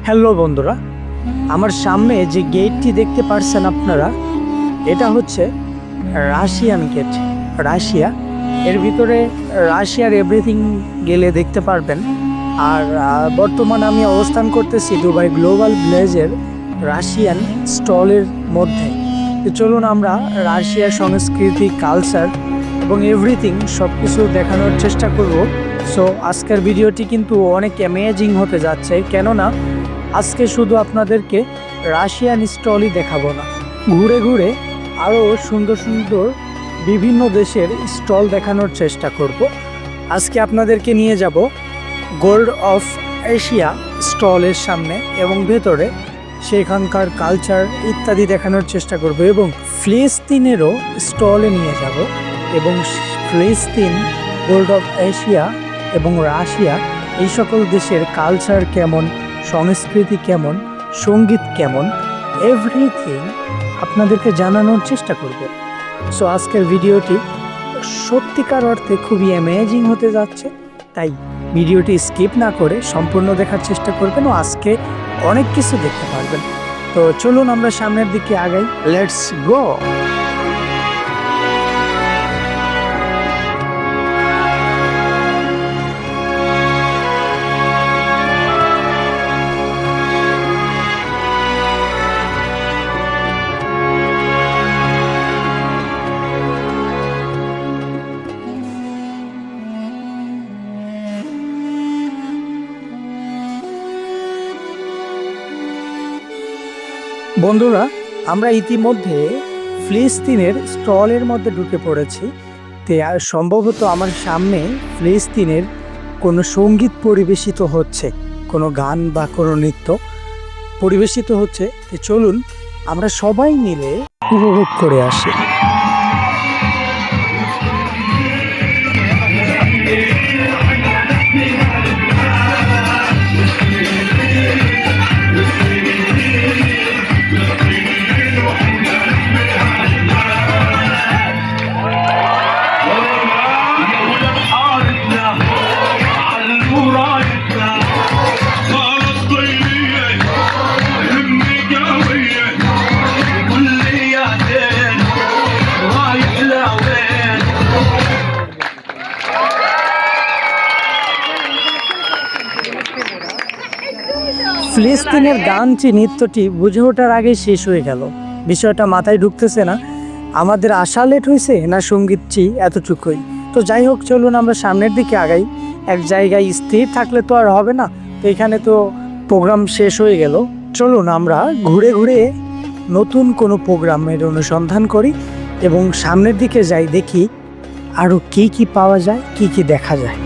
Hello বন্ধুরা, আমার সামনে যে গেটটি দেখতে পারছেন আপনারা, এটা হচ্ছে রাশিয়ান গেট। রাশিয়া, এর ভিতরে রাশিয়ার এভরিথিং গেলে দেখতে পারবেন। আর বর্তমানে আমি অবস্থান করতেছি দুবাই গ্লোবাল ভিলেজের রাশিয়ান স্টলের মধ্যে। তো চলুন আমরা রাশিয়ার সংস্কৃতি, কালচার এবং এভরিথিং সব কিছু দেখানোর চেষ্টা করব। সো আজকের ভিডিওটি কিন্তু অনেক অ্যামেজিং হতে যাচ্ছে, কেননা আজকে শুধু আপনাদেরকে রাশিয়ান স্টলই দেখাবো না, ঘুরে ঘুরে আরও সুন্দর সুন্দর বিভিন্ন দেশের স্টল দেখানোর চেষ্টা করব। আজকে আপনাদেরকে নিয়ে যাব গোল্ড অফ এশিয়া স্টলের সামনে এবং ভেতরে সেখানকার কালচার ইত্যাদি দেখানোর চেষ্টা করব, এবং ফিলিস্তিনেরও স্টলে নিয়ে যাব এবং ফিলিস্তিন, গোল্ড অফ এশিয়া এবং রাশিয়া এই সকল দেশের কালচার কেমন, সংস্কৃতি কেমন, সঙ্গীত কেমন, এভরিথিং আপনাদেরকে জানানোর চেষ্টা করব। সো আজকের ভিডিওটি সত্যিকার অর্থে খুবই অ্যামেজিং হতে যাচ্ছে, তাই ভিডিওটি স্কিপ না করে সম্পূর্ণ দেখার চেষ্টা করবেন ও আজকে অনেক কিছু দেখতে পারবেন। তো চলুন আমরা সামনের দিকে আগাই, লেটস গো। বন্ধুরা, আমরা ইতিমধ্যে ফিলিস্তিনের স্টলের মধ্যে ঢুকে পড়েছি। তে সম্ভবত আমার সামনে ফিলিস্তিনের কোনো সঙ্গীত পরিবেশিত হচ্ছে, কোনো গান বা কোনো নৃত্য পরিবেশিত হচ্ছে। তো চলুন আমরা সবাই মিলে উপভোগ করে আসি। ফিলিস্তিনের গানটি, নৃত্যটি বুঝে ওঠার আগে শেষ হয়ে গেল। বিষয়টা মাথায় ঢুকতেছে না, আমাদের আসা লেট হয়েছে না সঙ্গীতটি এতটুকুই। তো যাই হোক, চলুন আমরা সামনের দিকে আগাই। এক জায়গায় স্থির থাকলে তো আর হবে না, তো এখানে তো প্রোগ্রাম শেষ হয়ে গেল। চলুন আমরা ঘুরে ঘুরে নতুন কোনো প্রোগ্রামের অনুসন্ধান করি এবং সামনের দিকে যাই, দেখি আরও কি কি পাওয়া যায়, কি কি দেখা যায়।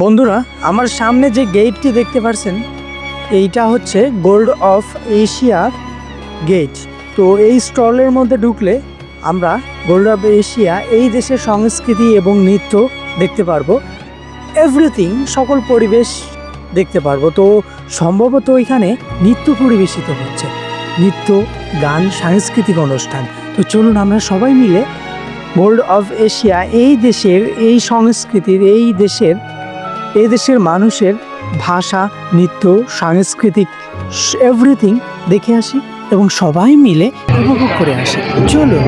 বন্ধুরা, আমার সামনে যে গেটটি দেখতে পাচ্ছেন এইটা হচ্ছে গোল্ড অফ এশিয়া গেট। তো এই স্টলের মধ্যে ঢুকলে আমরা গোল্ড অফ এশিয়া এই দেশের সংস্কৃতি এবং নৃত্য দেখতে পারবো, এভরিথিং, সকল পরিবেশ দেখতে পারবো। তো সম্ভবত এখানে নৃত্য পরিবেশিত হচ্ছে, নৃত্য, গান, সাংস্কৃতিক অনুষ্ঠান। তো চলুন আমরা সবাই মিলে গোল্ড অফ এশিয়া এই দেশের, এই সংস্কৃতির, এই দেশের মানুষের ভাষা, নৃত্য, সাংস্কৃতিক এভরিথিং দেখে আসি এবং সবাই মিলে উপভোগ করে আসি। চলুন।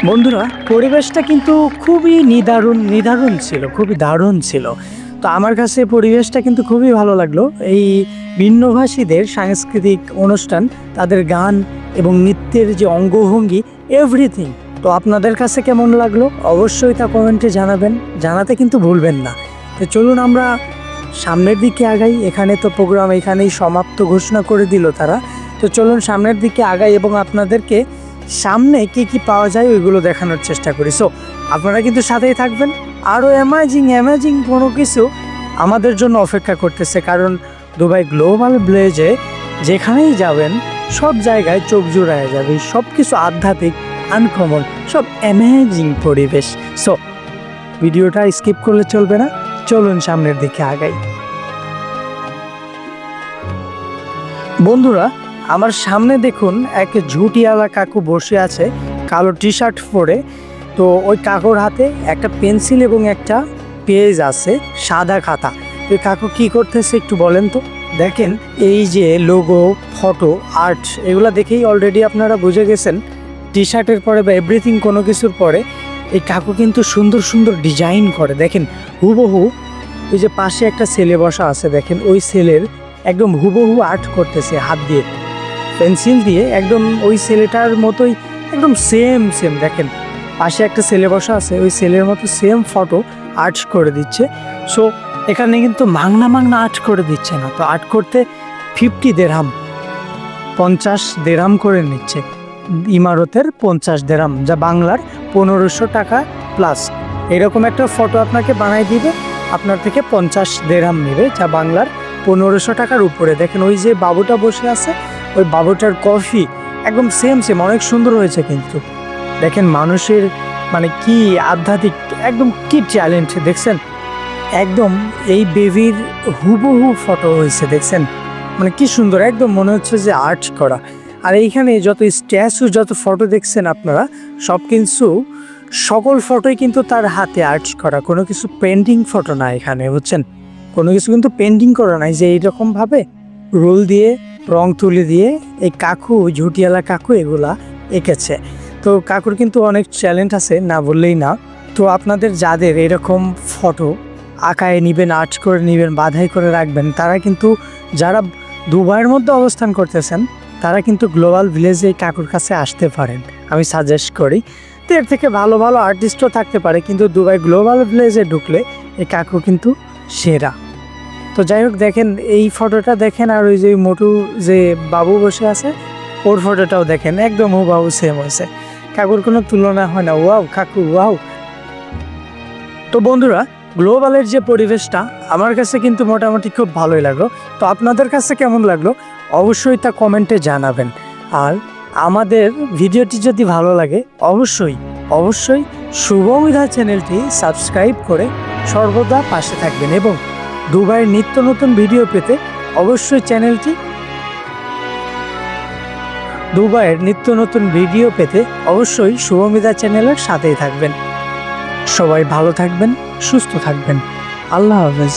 বন্ধুরা, পরিবেশটা কিন্তু খুবই নিদারুণ ছিল, খুবই দারুণ ছিল। তো আমার কাছে পরিবেশটা কিন্তু খুবই ভালো লাগলো। এই ভিন্নভাষীদের সাংস্কৃতিক অনুষ্ঠান, তাদের গান এবং নৃত্যের যে অঙ্গভঙ্গি, এভরিথিং। তো আপনাদের কাছে কেমন লাগলো অবশ্যই তা কমেন্টে জানাবেন, জানাতে কিন্তু ভুলবেন না। তো চলুন আমরা সামনের দিকে আগাই। এখানে তো প্রোগ্রাম এখানেই সমাপ্ত ঘোষণা করে দিল তারা। তো চলুন সামনের দিকে আগাই এবং আপনাদেরকে সামনে কি কি পাওয়া যায় ওইগুলো দেখানোর চেষ্টা করি। সো আপনারা কিন্তু সাথেই থাকবেন। আরও অ্যামেজিং কোনো কিছু আমাদের জন্য অপেক্ষা করতেছে, কারণ দুবাই গ্লোবাল ভিলেজে যেখানেই যাবেন সব জায়গায় চোখ জুড়ায় যাবে, সব কিছু আধ্যাত্মিক, আনকমন, সব অ্যামেজিং পরিবেশ। সো ভিডিওটা স্কিপ করলে চলবে না, চলুন সামনের দিকে আগাই। বন্ধুরা, আমার সামনে দেখুন এক ঝুটিওয়ালা কাকু বসে আছে কালো টি শার্ট পরে। তো ওই কাকুর হাতে একটা পেন্সিল এবং একটা পেজ আছে, সাদা খাতা। ওই কাকু কি করতেছে একটু বলেন তো। দেখেন এই যে লোগো, ফটো, আর্ট, এগুলো দেখেই অলরেডি আপনারা বুঝে গেছেন টি শার্টের পরে বা এভরিথিং কোনো কিছুর পরে এই কাকু কিন্তু সুন্দর সুন্দর ডিজাইন করে। দেখেন হুবহু ওই যে পাশে একটা ছেলে বসা আছে, দেখেন ওই ছেলের একদম হুবহু আর্ট করতেছে হাত দিয়ে, পেন্সিল দিয়ে, একদম ওই ছেলেটার মতোই একদম সেম। দেখেন পাশে একটা ছেলে বসা আছে, ওই ছেলের মতো সেম ফটো আর্ট করে দিচ্ছে। সো এখানে কিন্তু মাংনা আর্ট করে দিচ্ছে না, তো আর্ট করতে 50 দেরহাম, 50 দেরহাম করে নিচ্ছে। ইমারতের 50 দেরহাম, যা বাংলার 1500 টাকা প্লাস। এরকম একটা ফটো আপনাকে বানাই দিবে, আপনার থেকে 50 দেরহাম নেবে, যা বাংলার 1500 টাকার উপরে। দেখেন ওই যে বাবুটা বসে আছে, ওই বাবুটার কফি একদম সেম, অনেক সুন্দর হয়েছে। কিন্তু দেখেন মানুষের মানে কি আধ্যাত্মিক, একদম কি ট্যালেন্ট দেখছেন। একদম এই বেবির হুবহু ফটো হয়েছে, দেখছেন মানে কি সুন্দর, একদম মনে হচ্ছে যে আর্ট করা। আর এইখানে যত স্ট্যাচু, যত ফটো দেখছেন আপনারা, সব কিছু সকল ফটোই কিন্তু তার হাতে আর্ট করা, কোনো কিছু পেন্টিং ফটো না এখানে, বুঝছেন। কোনো কিছু কিন্তু পেন্টিং করা নাই যে এইরকমভাবে রোল দিয়ে রং তুলে দিয়ে এই কাকু, ঝুটিওয়ালা কাকু এগুলা এঁকেছে। তো কাকুর কিন্তু অনেক ট্যালেন্ট আছে, না বললেই না। তো আপনাদের যাদের এরকম ফটো আঁকায় নেবেন, আর্ট করে নেবেন, বাধাই করে রাখবেন, তারা কিন্তু যারা দুবাইয়ের মধ্যে অবস্থান করতেছেন তারা কিন্তু গ্লোবাল ভিলেজে এই কাকুর কাছে আসতে পারেন, আমি সাজেস্ট করি। তো এর থেকে ভালো ভালো আর্টিস্টও থাকতে পারে, কিন্তু দুবাই গ্লোবাল ভিলেজে ঢুকলে এই কাকু কিন্তু সেরা। তো যাই হোক, দেখেন এই ফটোটা দেখেন, আর ওই যে মোটু যে বাবু বসে আছে ওর ফটোটাও দেখেন, একদম হুবহু সেম হয়েছে, কাকুর কোনো তুলনা হয় না। ওয়াও কাকু, ওয়াও। তো বন্ধুরা, গ্লোবালের যে পরিবেশটা আমার কাছে কিন্তু মোটামুটি খুব ভালোই লাগলো। তো আপনাদের কাছে কেমন লাগলো অবশ্যই তা কমেন্টে জানাবেন। আর আমাদের ভিডিওটি যদি ভালো লাগে অবশ্যই শুভমিধা চ্যানেলটি সাবস্ক্রাইব করে সর্বদা পাশে থাকবেন, এবং দুবাইয়ের নিত্য নতুন ভিডিও পেতে অবশ্যই শুভমিধা চ্যানেলের সাথেই থাকবেন। সবাই ভালো থাকবেন, সুস্থ থাকবেন। আল্লাহ হাফেজ।